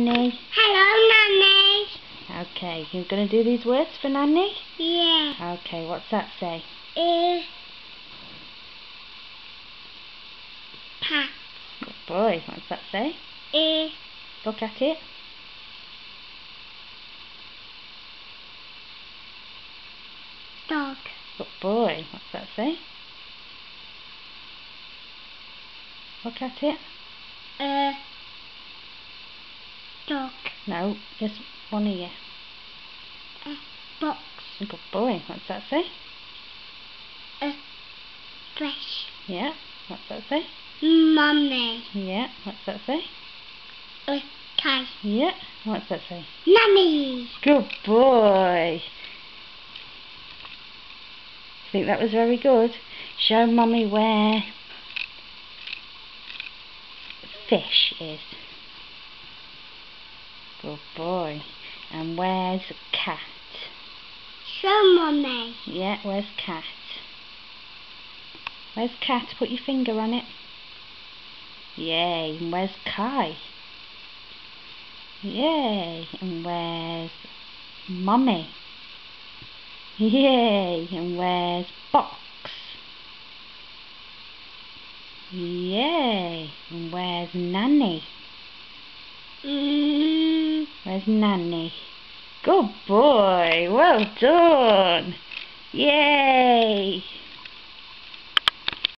Nanny. Hello, Nanny. Okay, you're going to do these words for Nanny? Yeah. Okay, what's that say? Pat. Good boy, what's that say? Look at it. Dog. Good boy, what's that say? Look at it. Dog. No, just one ear. Box. Good boy, what's that say? Dress. Yeah, what's that say? Mummy. Yeah, what's that say? Tie. Yeah, what's that say? Nanny. Good boy. Think that was very good. Show Mummy where fish is. Good boy. And where's cat? Show Mummy. Yeah, where's cat? Where's cat? Put your finger on it. Yay. And where's Kai? Yay. And where's Mummy? Yay. And where's Box? Yay. And where's Nanny? Where's Nanny? Good boy. Well done. Yay.